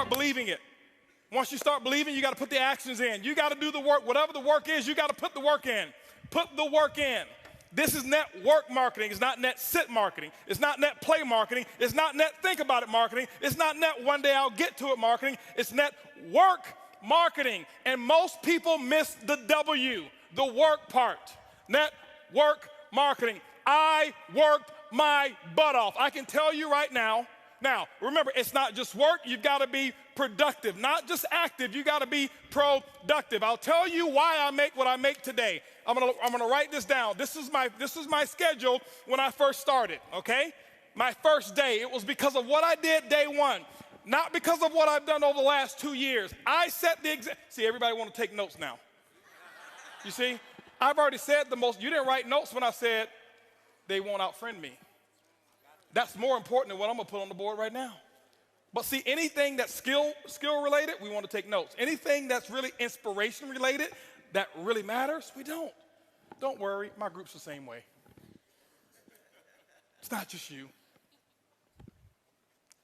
start believing it. Once you start believing, you got to put the actions in. You got to do the work. Whatever the work is, you got to put the work in. Put the work in. This is network marketing. It's not net sit marketing. It's not net play marketing. It's not net think about it marketing. It's not net one day I'll get to it marketing. It's net work marketing. And most people miss the W, the work part. Network marketing. I worked my butt off. I can tell you right now. Now, remember, it's not just work. You've got to be productive, not just active. You got to be productive. I'll tell you why I make what I make today. I'm gonna write this down. This is my schedule when I first started, okay? My first day, it was because of what I did day one, not because of what I've done over the last 2 years. I set the example. See, everybody want to take notes now. You see, I've already said the most. You didn't write notes when I said they won't outfriend me. That's more important than what I'm gonna put on the board right now. But see, anything that's skill related, we want to take notes. Anything that's really inspiration related, that really matters, we don't. Don't worry, my group's the same way. It's not just you.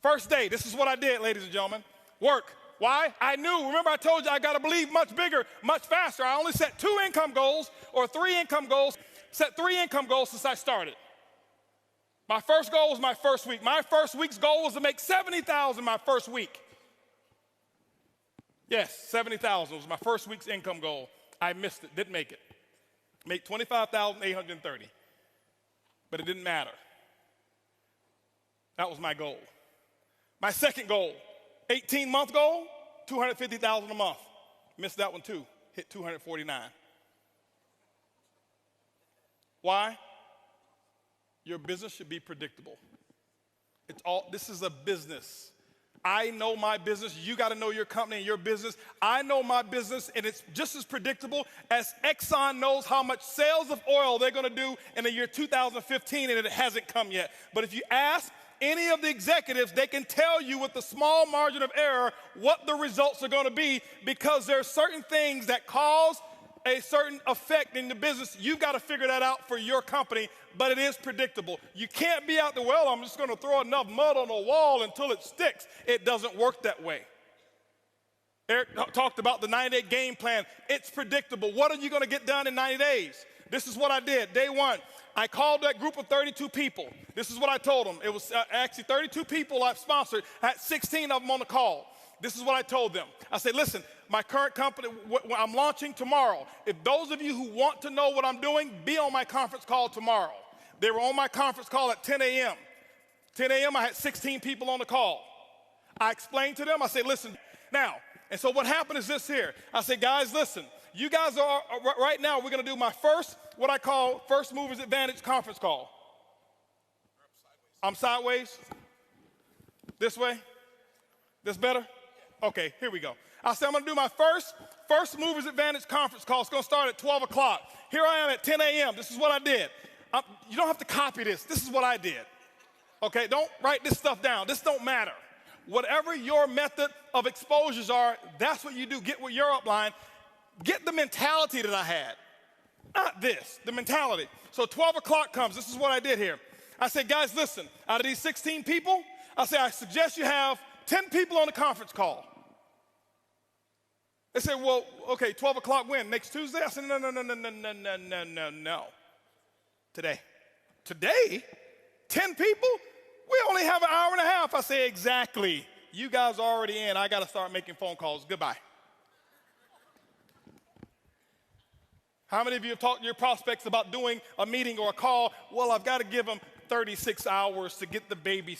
First day, this is what I did, ladies and gentlemen. Work. Why? I knew, remember I told you I got to believe much bigger, much faster. I only set 2 income goals or 3 income goals, set 3 income goals since I started. My first goal was my first week. My first week's goal was to make $70,000 my first week. Yes, $70,000 was my first week's income goal. I missed it, didn't make it. Made $25,830, but it didn't matter. That was my goal. My second goal, 18-month goal, $250,000 a month. Missed that one too, hit $249. Why? Your business should be predictable. This is a business. I know my business. You got to know your company and your business. I know my business, and it's just as predictable as Exxon knows how much sales of oil they're going to do in the year 2015, and it hasn't come yet. But if you ask any of the executives, they can tell you with a small margin of error what the results are going to be, because there are certain things that cause a certain effect in the business. You've got to figure that out for your company, but it is predictable. You can't be out there, well, I'm just going to throw enough mud on the wall until it sticks. It doesn't work that way. Eric talked about the 90-day game plan. It's predictable. What are you going to get done in 90 days? This is what I did. Day one, I called that group of 32 people. This is what I told them. It was actually 32 people I've sponsored. I had 16 of them on the call. This is what I told them. I said, listen, my current company, I'm launching tomorrow. If those of you who want to know what I'm doing, be on my conference call tomorrow. They were on my conference call at 10 a.m. 10 a.m., I had 16 people on the call. I explained to them, I said, listen, now, and so what happened is this here. I said, guys, listen, you guys are, right now, we're going to do my first, what I call First Movers Advantage conference call. I'm sideways? This way? This better? Okay, here we go. I said, I'm going to do my First Movers Advantage conference call. It's going to start at 12 o'clock. Here I am at 10 a.m. This is what I did. You don't have to copy this. This is what I did. Okay, don't write this stuff down. This don't matter. Whatever your method of exposures are, that's what you do. Get with your upline. Get the mentality that I had. Not this, the mentality. So 12 o'clock comes. This is what I did here. I said, guys, listen, out of these 16 people, I said, I suggest you have 10 people on the conference call. They said, well, okay, 12 o'clock when? Next Tuesday? I said, no. Today. Today? 10 people? We only have an hour and a half. I say, exactly. You guys are already in. I got to start making phone calls. Goodbye. How many of you have talked to your prospects about doing a meeting or a call? Well, I've got to give them 36 hours to get the baby.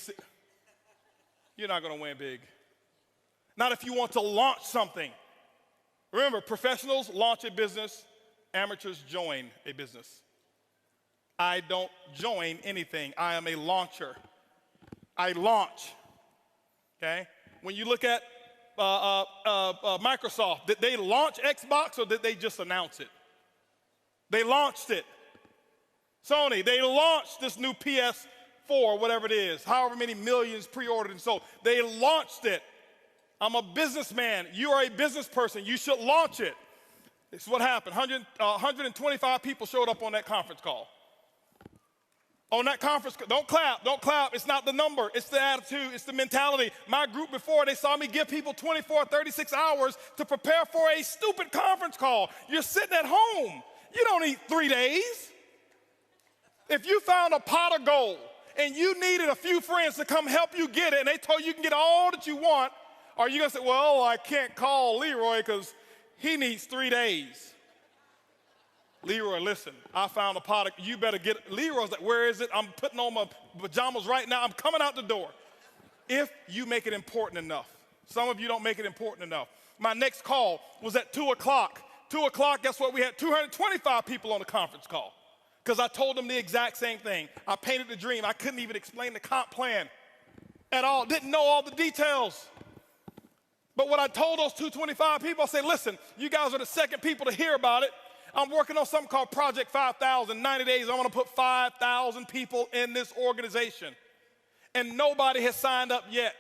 You're not going to win big. Not if you want to launch something. Remember, professionals launch a business. Amateurs join a business. I don't join anything. I am a launcher. I launch, okay? When you look at Microsoft, did they launch Xbox or did they just announce it? They launched it. Sony, they launched this new PS4, whatever it is, however many millions pre-ordered and sold. They launched it. I'm a businessman. You are a business person. You should launch it. This is what happened. 125 people showed up on that conference call. On that conference, don't clap, don't clap. It's not the number, it's the attitude, it's the mentality. My group before, they saw me give people 24, 36 hours to prepare for a stupid conference call. You're sitting at home. You don't need 3 days. If you found a pot of gold and you needed a few friends to come help you get it and they told you can get all that you want, are you gonna say, well, I can't call Leroy because he needs 3 days? Leroy, listen, I found a pot. You better get it. Leroy's like, where is it? I'm putting on my pajamas right now. I'm coming out the door. If you make it important enough. Some of you don't make it important enough. My next call was at 2 o'clock. 2 o'clock, guess what? We had 225 people on the conference call because I told them the exact same thing. I painted the dream. I couldn't even explain the comp plan at all. Didn't know all the details. But what I told those 225 people, I said, listen, you guys are the second people to hear about it. I'm working on something called Project 5,000. 90 days, I want to put 5,000 people in this organization. And nobody has signed up yet.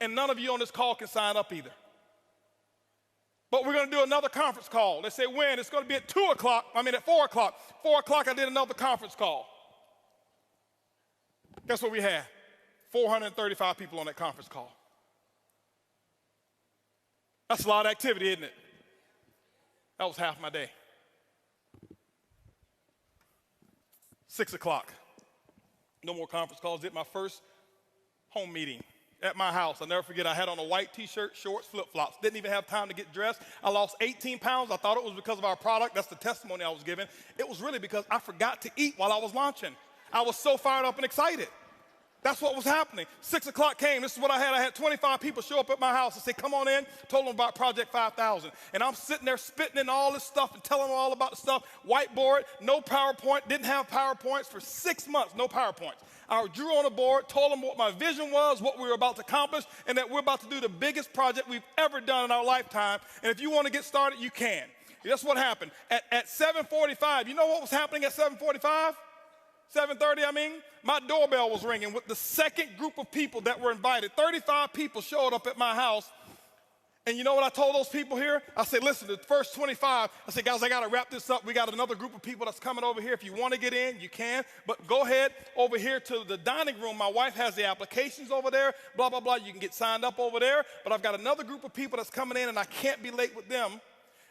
And none of you on this call can sign up either. But we're going to do another conference call. They say when? It's going to be at 4 o'clock. 4 o'clock, I did another conference call. Guess what we had? 435 people on that conference call. That's a lot of activity, isn't it? That was half my day. 6 o'clock. No more conference calls. Did my first home meeting at my house. I'll never forget, I had on a white t-shirt, shorts, flip-flops. Didn't even have time to get dressed. I lost 18 pounds. I thought it was because of our product. That's the testimony I was giving. It was really because I forgot to eat while I was launching. I was so fired up and excited. That's what was happening. 6 o'clock came. This is what I had. I had 25 people show up at my house and say, come on in. Told them about Project 5,000. And I'm sitting there spitting in all this stuff and telling them all about the stuff. Whiteboard, no PowerPoint. Didn't have PowerPoints for 6 months. No PowerPoints. I drew on a board, told them what my vision was, what we were about to accomplish, and that we're about to do the biggest project we've ever done in our lifetime. And if you want to get started, you can. That's what happened. At 7:45, you know what was happening at 7:45? 7:30, my doorbell was ringing with the second group of people that were invited. 35 people showed up at my house. And you know what I told those people here? I said, listen, the first 25, I said, guys, I got to wrap this up. We got another group of people that's coming over here. If you want to get in, you can. But go ahead over here to the dining room. My wife has the applications over there, blah, blah, blah. You can get signed up over there. But I've got another group of people that's coming in, and I can't be late with them.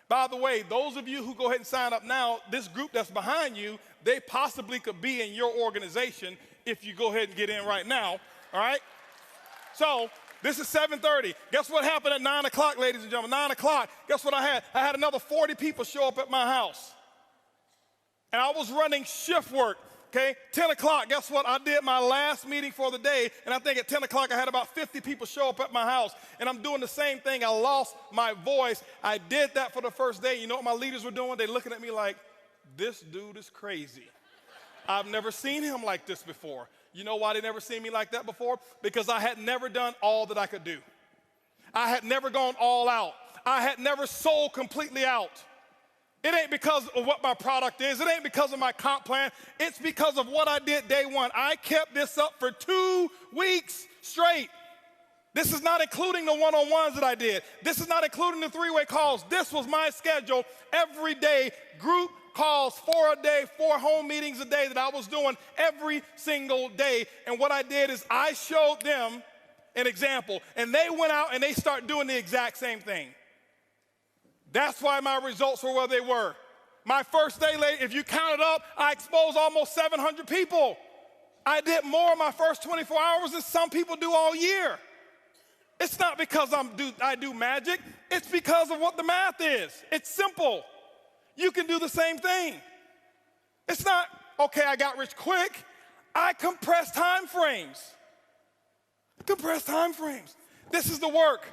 By the way, those of you who go ahead and sign up now, this group that's behind you, they possibly could be in your organization if you go ahead and get in right now, all right? So this is 7:30. Guess what happened at 9 o'clock, ladies and gentlemen? 9 o'clock, guess what I had? I had another 40 people show up at my house. And I was running shift work. Okay, 10 o'clock, guess what? I did my last meeting for the day, and I think at 10 o'clock I had about 50 people show up at my house, and I'm doing the same thing. I lost my voice. I did that for the first day. You know what my leaders were doing? They're looking at me like, this dude is crazy. I've never seen him like this before. You know why they never seen me like that before? Because I had never done all that I could do. I had never gone all out. I had never sold completely out. It ain't because of what my product is. It ain't because of my comp plan. It's because of what I did day one. I kept this up for 2 weeks straight. This is not including the one-on-ones that I did. This is not including the 3-way calls. This was my schedule every day. Group calls 4 a day, 4 home meetings a day that I was doing every single day. And what I did is I showed them an example, and they went out and they started doing the exact same thing. That's why my results were where they were. My first day, if you count it up, I exposed almost 700 people. I did more in my first 24 hours than some people do all year. It's not because I do magic. It's because of what the math is. It's simple. You can do the same thing. It's not, okay, I got rich quick. I compress time frames. Compress time frames. This is the work.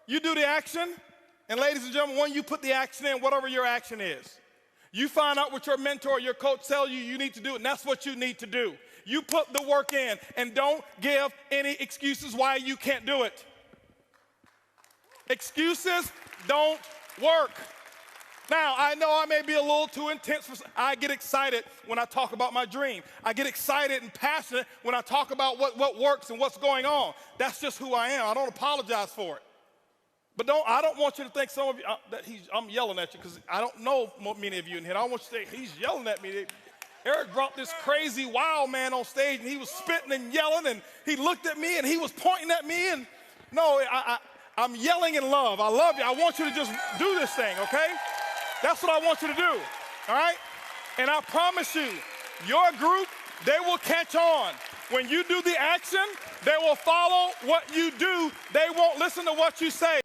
You do the action. And ladies and gentlemen, when you put the action in, whatever your action is, you find out what your mentor, your coach tells you need to do, and that's what you need to do. You put the work in, and don't give any excuses why you can't do it. Excuses don't work. Now, I know I may be a little too intense. I get excited when I talk about my dream. I get excited and passionate when I talk about what works and what's going on. That's just who I am. I don't apologize for it. But I don't want you to think some of you, I'm yelling at you because I don't know many of you in here. I don't want you to think he's yelling at me. Eric brought this crazy wild man on stage, and he was spitting and yelling, and he looked at me, and he was pointing at me, and no, I'm yelling in love. I love you. I want you to just do this thing, okay? That's what I want you to do, all right? And I promise you, your group, they will catch on. When you do the action, they will follow what you do. They won't listen to what you say.